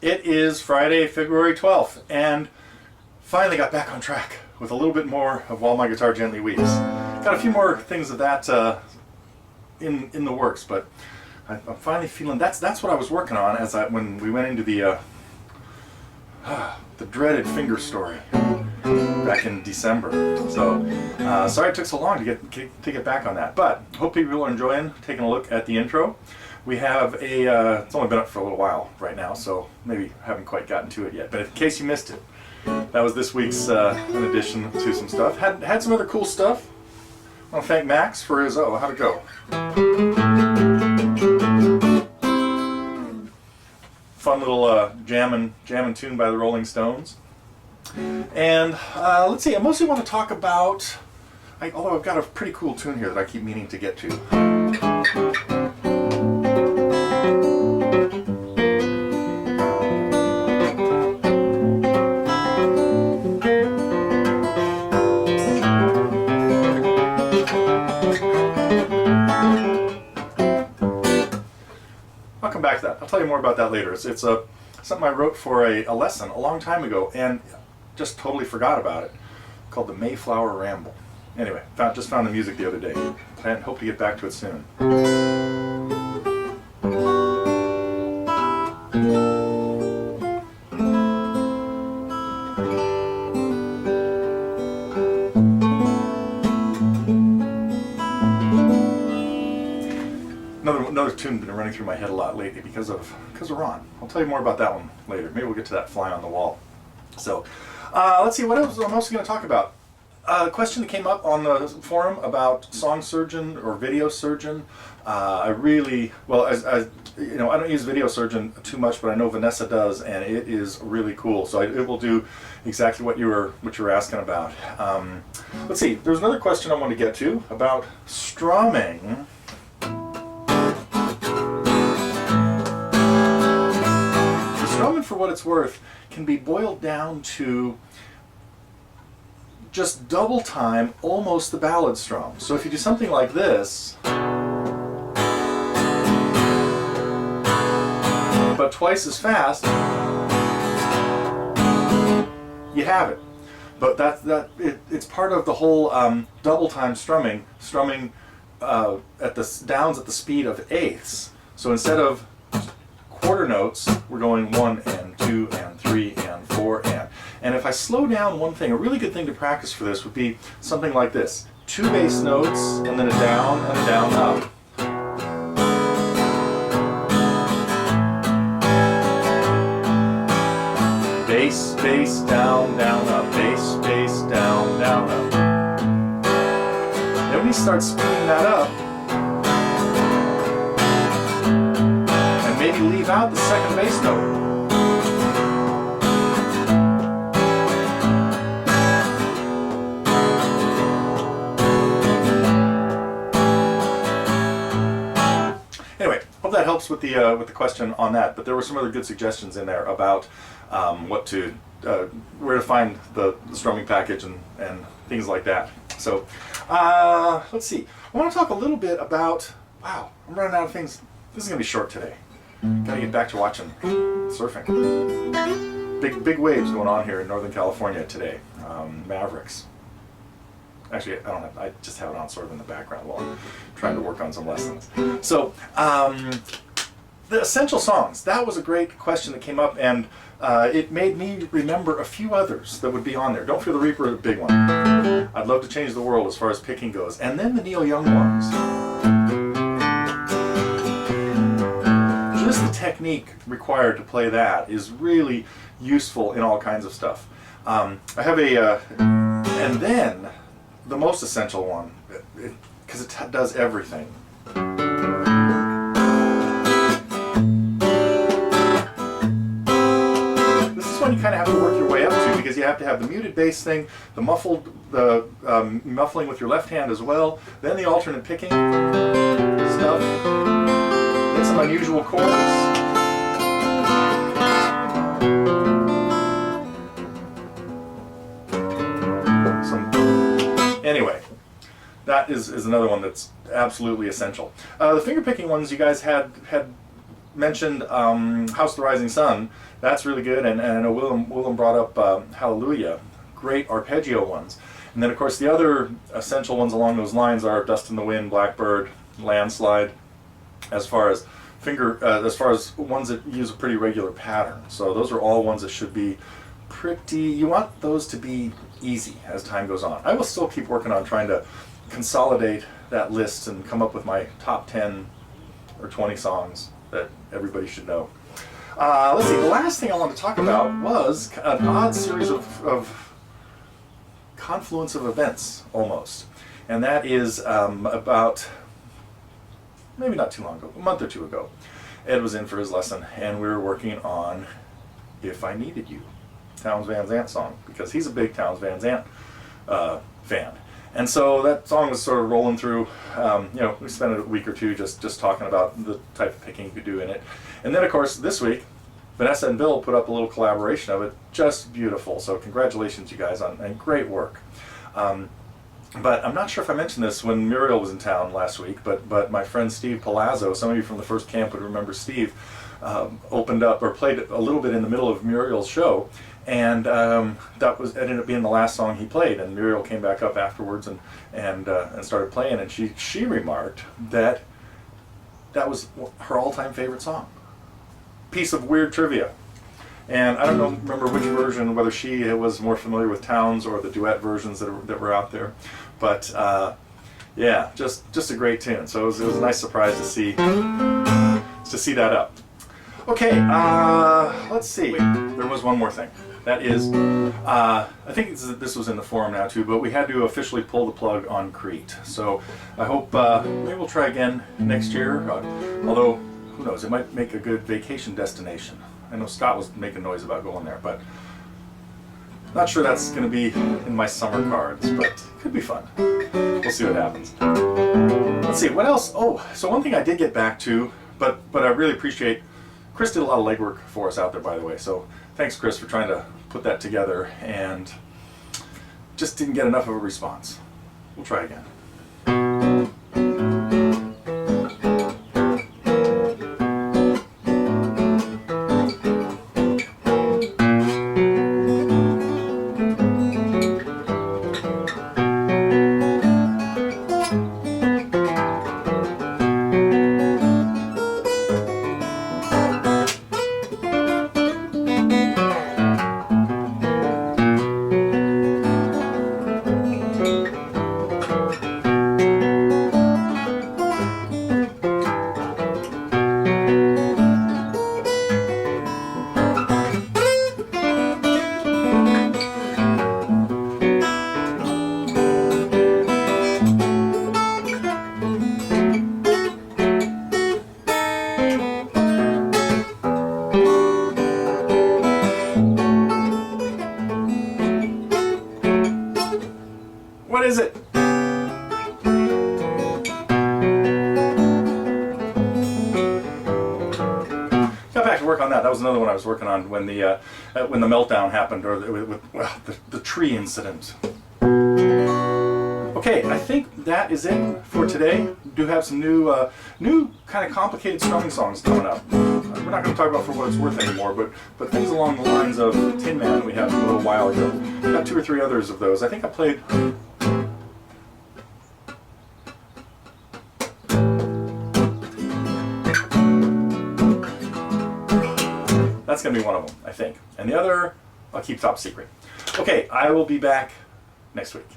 It is Friday, February 12th, and finally got back on track with a little bit more of While My Guitar Gently Weeps. Got a few more things of that in the works, but I'm finally feeling that's what I was working on when we went into the dreaded finger story back in December. So sorry it took so long to get back on that, but hope people are enjoying taking a look at the intro. We have it's only been up for a little while right now, so maybe haven't quite gotten to it yet, but in case you missed it, that was this week's an addition to some stuff. Had some other cool stuff. I want to thank Max for his how'd it go? Fun little jammin' tune by the Rolling Stones. And let's see, I mostly want to talk about, although I've got a pretty cool tune here that I keep meaning to get to. I'll come back to that. I'll tell you more about that later. It's something I wrote for a lesson a long time ago and just totally forgot about it, called the Mayflower Ramble. Anyway, just found the music the other day. I hope to get back to it soon. Another tune been running through my head a lot lately because of Ron. I'll tell you more about that one later. Maybe we'll get to that fly on the wall. So let's see, what else I'm also going to talk about. A question that came up on the forum about song surgeon or video surgeon. I don't use video surgeon too much, but I know Vanessa does, and it is really cool. So it will do exactly what you were asking about. Let's see, there's another question I want to get to about strumming. Strumming, for what it's worth, can be boiled down to just double time, almost the ballad strum. So if you do something like this, but twice as fast, you have it. But it's part of the whole double time strumming downs at the speed of eighths. So instead of quarter notes, we're going 1 and 2 and 3 and 4 and if I slow down one thing, a really good thing to practice for this would be something like this: 2 bass notes and then a down and a down up. Bass, bass, down, down, up. Bass, bass, down, down, up. Then when you start speeding that up, maybe leave out the second bass note. Anyway, hope that helps with the question on that. But there were some other good suggestions in there about where to find the strumming package and things like that. So let's see. I want to talk a little bit about. Wow, I'm running out of things. This is going to be short today. Gotta get back to watching surfing. Big waves going on here in Northern California today. Mavericks. Actually, I just have it on sort of in the background while I'm trying to work on some lessons. So, the essential songs. That was a great question that came up, and it made me remember a few others that would be on there. Don't Fear the Reaper is a big one. I'd Love to Change the World as far as picking goes. And then the Neil Young ones. Just the technique required to play that is really useful in all kinds of stuff. I have and then the most essential one, because it does everything. This is one you kind of have to work your way up to, because you have to have the muted bass thing, the muffling with your left hand as well, then the alternate picking stuff. Some unusual chords. Anyway, that is another one that's absolutely essential. The finger picking ones you guys had mentioned House of the Rising Sun. That's really good, and I know Willem brought up Hallelujah. Great arpeggio ones. And then, of course, the other essential ones along those lines are Dust in the Wind, Blackbird, Landslide, as far as ones that use a pretty regular pattern. So those are all ones that should be pretty, you want those to be easy as time goes on. I will still keep working on trying to consolidate that list and come up with my top 10 or 20 songs that everybody should know. Let's see, the last thing I wanted to talk about was an odd series of confluence of events, almost. And that is about, maybe not too long ago, a month or two ago. Ed was in for his lesson, and we were working on If I Needed You, Townes Van Zandt song, because he's a big Townes Van Zandt fan. And so that song was sort of rolling through, we spent a week or two just talking about the type of picking you could do in it. And then, of course, this week, Vanessa and Bill put up a little collaboration of it, just beautiful. So congratulations, you guys, and great work. But I'm not sure if I mentioned this when Muriel was in town last week, but my friend Steve Palazzo, some of you from the first camp would remember Steve, opened up or played a little bit in the middle of Muriel's show, and that ended up being the last song he played. And Muriel came back up afterwards and started playing, and she remarked that was her all-time favorite song. Piece of weird trivia. And I don't remember which version, whether she was more familiar with Townes or the duet versions that were out there. But yeah, just a great tune. So it was a nice surprise to see that up. Okay, let's see. There was one more thing. That is, I think this was in the forum now too, but we had to officially pull the plug on Crete. So I hope maybe we'll try again next year. Although, who knows, it might make a good vacation destination. I know Scott was making noise about going there, but not sure that's going to be in my summer cards, but it could be fun. We'll see what happens. Let's see, what else? Oh, so one thing I did get back to, but I really appreciate, Chris did a lot of legwork for us out there, by the way, so thanks, Chris, for trying to put that together, and just didn't get enough of a response. We'll try again. What is it? Got back to work on that. That was another one I was working on when the meltdown happened, or the tree incident. Okay, I think that is it for today. We do have some new kind of complicated strumming songs coming up. We're not going to talk about For What It's Worth anymore, but things along the lines of Tin Man we had a little while ago. We've got 2 or 3 others of those. I think I played. That's going to be one of them, I think. And the other, I'll keep top secret. Okay, I will be back next week.